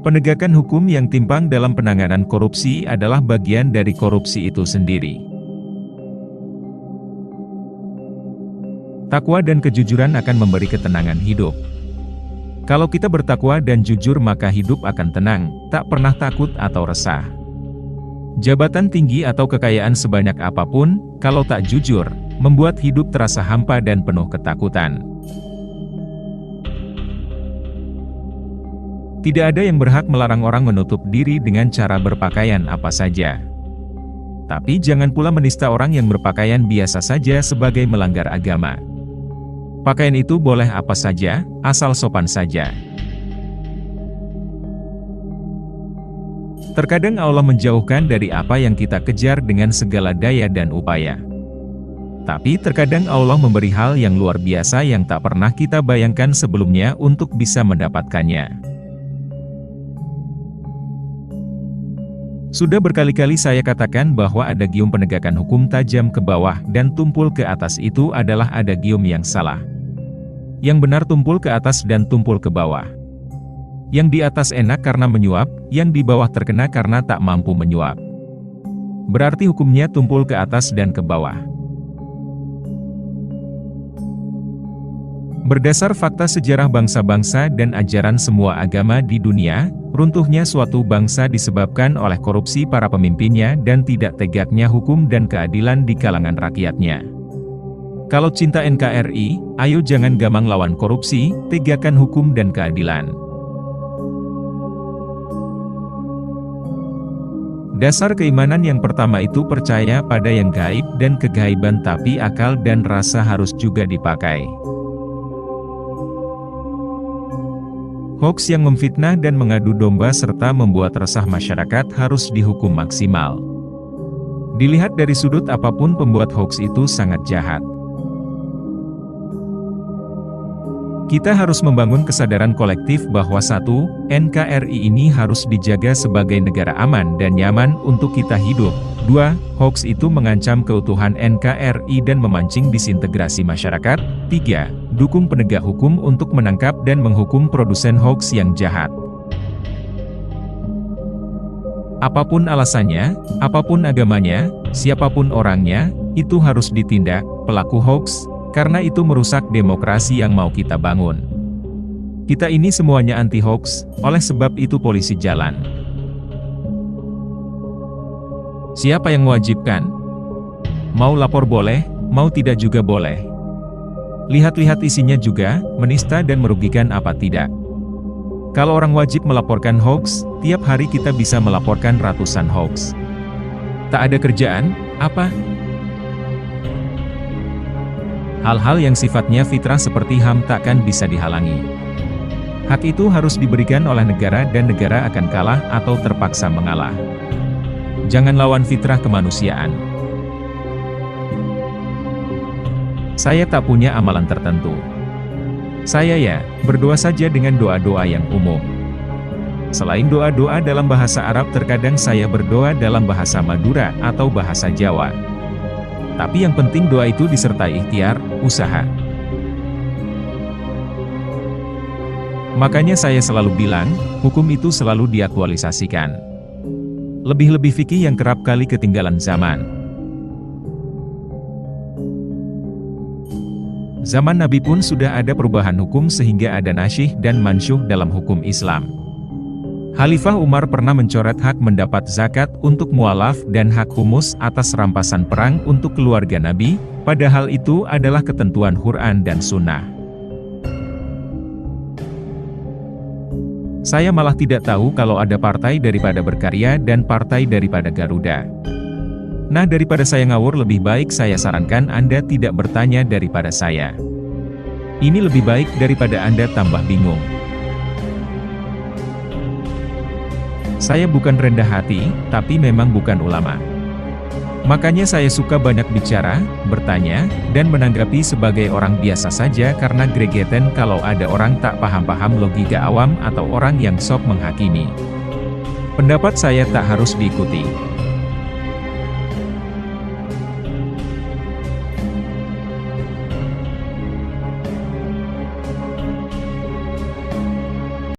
Penegakan hukum yang timpang dalam penanganan korupsi adalah bagian dari korupsi itu sendiri. Takwa dan kejujuran akan memberi ketenangan hidup. Kalau kita bertakwa dan jujur maka hidup akan tenang, tak pernah takut atau resah. Jabatan tinggi atau kekayaan sebanyak apapun, kalau tak jujur, membuat hidup terasa hampa dan penuh ketakutan. Tidak ada yang berhak melarang orang menutup diri dengan cara berpakaian apa saja. Tapi jangan pula menista orang yang berpakaian biasa saja sebagai melanggar agama. Pakaian itu boleh apa saja, asal sopan saja. Terkadang Allah menjauhkan dari apa yang kita kejar dengan segala daya dan upaya. Tapi terkadang Allah memberi hal yang luar biasa yang tak pernah kita bayangkan sebelumnya untuk bisa mendapatkannya. Sudah berkali-kali saya katakan bahwa ada gium penegakan hukum tajam ke bawah dan tumpul ke atas itu adalah ada gium yang salah. Yang benar tumpul ke atas dan tumpul ke bawah. Yang di atas enak karena menyuap, yang di bawah terkena karena tak mampu menyuap. Berarti hukumnya tumpul ke atas dan ke bawah. Berdasar fakta sejarah bangsa-bangsa dan ajaran semua agama di dunia, runtuhnya suatu bangsa disebabkan oleh korupsi para pemimpinnya dan tidak tegaknya hukum dan keadilan di kalangan rakyatnya. Kalau cinta NKRI, ayo jangan gamang lawan korupsi, tegakkan hukum dan keadilan. Dasar keimanan yang pertama itu percaya pada yang gaib dan kegaiban, tapi akal dan rasa harus juga dipakai. Hoaks yang memfitnah dan mengadu domba serta membuat resah masyarakat harus dihukum maksimal. Dilihat dari sudut apapun pembuat hoaks itu sangat jahat. Kita harus membangun kesadaran kolektif bahwa 1. NKRI ini harus dijaga sebagai negara aman dan nyaman untuk kita hidup. 2. Hoaks itu mengancam keutuhan NKRI dan memancing disintegrasi masyarakat. 3. Dukung penegak hukum untuk menangkap dan menghukum produsen hoaks yang jahat. Apapun alasannya, apapun agamanya, siapapun orangnya, itu harus ditindak, pelaku hoaks, karena itu merusak demokrasi yang mau kita bangun. Kita ini semuanya anti hoaks, oleh sebab itu polisi jalan. Siapa yang mewajibkan? Mau lapor boleh, mau tidak juga boleh. Lihat-lihat isinya juga, menista dan merugikan apa tidak. Kalau orang wajib melaporkan hoaks, tiap hari kita bisa melaporkan ratusan hoaks. Tak ada kerjaan, apa? Hal-hal yang sifatnya fitrah seperti HAM takkan bisa dihalangi. Hak itu harus diberikan oleh negara dan negara akan kalah atau terpaksa mengalah. Jangan lawan fitrah kemanusiaan. Saya tak punya amalan tertentu. Saya berdoa saja dengan doa-doa yang umum. Selain doa-doa dalam bahasa Arab, terkadang saya berdoa dalam bahasa Madura atau bahasa Jawa. Tapi yang penting doa itu disertai ikhtiar, usaha. Makanya saya selalu bilang, hukum itu selalu diaktualisasikan. Lebih-lebih fikih yang kerap kali ketinggalan zaman. Zaman Nabi pun sudah ada perubahan hukum sehingga ada nasyih dan mansyuh dalam hukum Islam. Khalifah Umar pernah mencoret hak mendapat zakat untuk mualaf dan hak humus atas rampasan perang untuk keluarga Nabi, padahal itu adalah ketentuan Quran dan Sunnah. Saya malah tidak tahu kalau ada partai daripada Berkarya dan partai daripada Garuda. Nah, daripada saya ngawur, lebih baik saya sarankan Anda tidak bertanya daripada saya. Ini lebih baik daripada Anda tambah bingung. Saya bukan rendah hati, tapi memang bukan ulama. Makanya saya suka banyak bicara, bertanya, dan menanggapi sebagai orang biasa saja karena gregeten kalau ada orang tak paham-paham logika awam atau orang yang sok menghakimi. Pendapat saya tak harus diikuti.